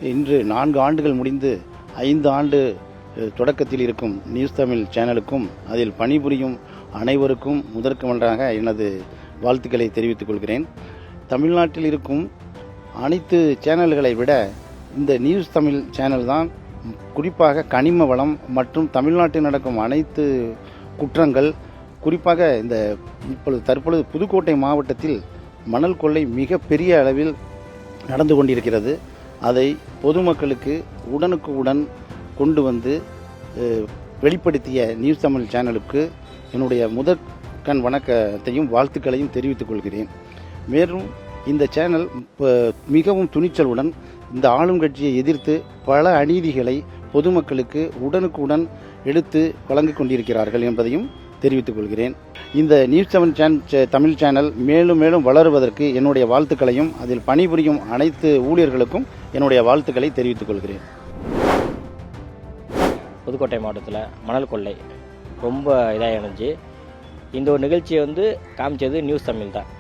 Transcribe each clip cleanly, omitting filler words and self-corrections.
இன்று 4 ஆண்டுகள் முடிந்து 5 ஆண்டு தொடக்கத்தில் இருக்கும் நியூஸ் தமிழ் சேனலுக்கும் அதில் பணிபுரியும் அனைவருக்கும் முதற்கமன்றாக எனது வாழ்த்துக்களை தெரிவித்துக் கொள்கிறேன். தமிழ்நாட்டில் இருக்கும் அனைத்து சேனல்களை விட இந்த நியூஸ் தமிழ் சேனல் தான் குறிப்பாக கனிம வளம் மற்றும் தமிழ்நாட்டில் நடக்கும் அனைத்து குற்றங்கள், குறிப்பாக இந்த தற்பொழுது புதுக்கோட்டை மாவட்டத்தில் மணல் கொள்ளை மிக பெரிய அளவில் நடந்து கொண்டிருக்கிறது. அதை பொதுமக்களுக்கு உடனுக்கு உடன் கொண்டு வந்து வெளிப்படுத்திய நியூஸ் தமிழ் சேனலுக்கு என்னுடைய முதற்கண் வணக்கத்தையும் வாழ்த்துக்களையும் தெரிவித்துக் கொள்கிறேன். மேலும் இந்த சேனல் மிகவும் துணிச்சலுடன் இந்த ஆளும் கட்சியை எதிர்த்து பல அநீதிகளை பொதுமக்களுக்கு உடனுக்குடன் எடுத்து வழங்கிக் கொண்டிருக்கிறார்கள் என்பதையும் தெரிவித்துக் கொள்கிறேன். இந்த நியூஸ் தமிழ் சேனல் மேலும் மேலும் வளருவதற்கு என்னுடைய வாழ்த்துக்களையும் அதில் பணிபுரியும் அனைத்து ஊழியர்களுக்கும் என்னுடைய வாழ்த்துக்களை தெரிவித்துக் கொள்கிறேன். புதுக்கோட்டை மாவட்டத்தில் மணல் கொள்ளை ரொம்ப இதாக இருந்துச்சு. இந்த ஒரு நிகழ்ச்சியை காமிச்சது நியூஸ் தமிழ் தான்.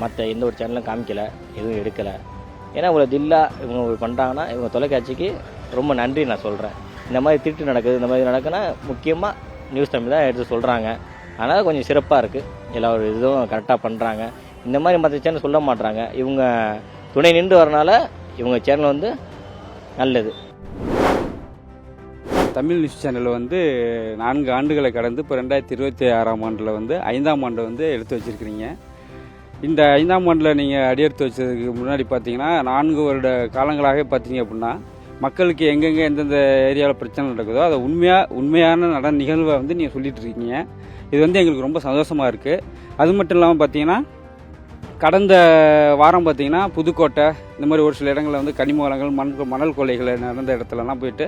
மற்ற எந்த ஒரு சேனலும் காமிக்கலை, எதுவும் எடுக்கலை. ஏன்னா இவ்வளோ தில்லாக இவங்க பண்ணுறாங்கன்னா இவங்க தொலைக்காட்சிக்கு ரொம்ப நன்றி நான் சொல்கிறேன். இந்த மாதிரி திருட்டு நடக்குது, இந்த மாதிரி நடக்குன்னா முக்கியமாக நியூஸ் தமிழ் தான் எடுத்து சொல்கிறாங்க. அதனால் கொஞ்சம் சிறப்பாக இருக்குது. எல்லா ஒரு இதுவும் கரெக்டாக பண்ணுறாங்க. இந்த மாதிரி மற்ற சேனல் சொல்ல மாட்றாங்க. இவங்க துணை நின்று வரனால இவங்க சேனல் நல்லது. தமிழ் நியூஸ் சேனல் 4 ஆண்டுகளை கடந்து இப்போ 2026ஆம் ஆண்டில் 5ஆம் ஆண்டு எடுத்து வச்சுருக்கிறீங்க. இந்த 5ஆம் ஆண்டில் நீங்கள் அடியெடுத்து வச்சதுக்கு முன்னாடி பார்த்தீங்கன்னா 4 வருட காலங்களாகவே பார்த்தீங்க அப்படின்னா மக்களுக்கு எங்கெங்கே எந்தெந்த ஏரியாவில் பிரச்சனை நடக்குதோ அதை உண்மையான நிகழ்வை நீங்கள் சொல்லிட்டு இருக்கீங்க. இது எங்களுக்கு ரொம்ப சந்தோஷமாக இருக்குது. அது மட்டும் இல்லாமல் பார்த்தீங்கன்னா கடந்த வாரம் பார்த்தீங்கன்னா புதுக்கோட்டை இந்த மாதிரி ஒரு சில இடங்களில் கனிம வளங்கள் மணல் கொள்ளைகள் நடந்த இடத்துலலாம் போயிட்டு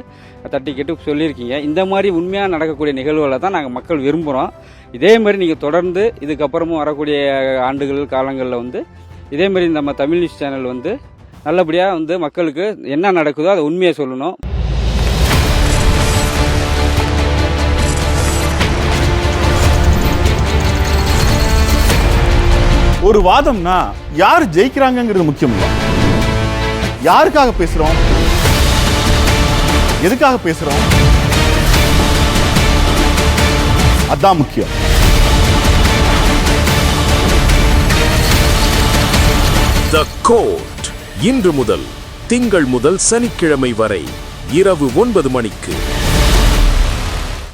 தட்டி கேட்டு சொல்லியிருக்கீங்க. இந்த மாதிரி உண்மையாக நடக்கக்கூடிய நிகழ்வுகளை தான் நாங்கள் மக்கள் விரும்புகிறோம். இதே மாதிரி நீங்கள் தொடர்ந்து இதுக்கப்புறமும் வரக்கூடிய ஆண்டுகள் காலங்களில் இதே மாதிரி நம்ம தமிழ் நியூஸ் சேனல் நல்லபடியாக மக்களுக்கு என்ன நடக்குதோ அதை உண்மையை சொல்லணும். ஒரு வாதம்னா யார் ஜெயிக்கிறாங்கிறது முக்கியம் இல்லை. யாருக்காக பேசுறோம், எதுக்காக பேசுறோம், அதான் முக்கியம். தி கோர்ட் இன்று முதல் திங்கள் முதல் சனிக்கிழமை வரை இரவு 9 மணிக்கு.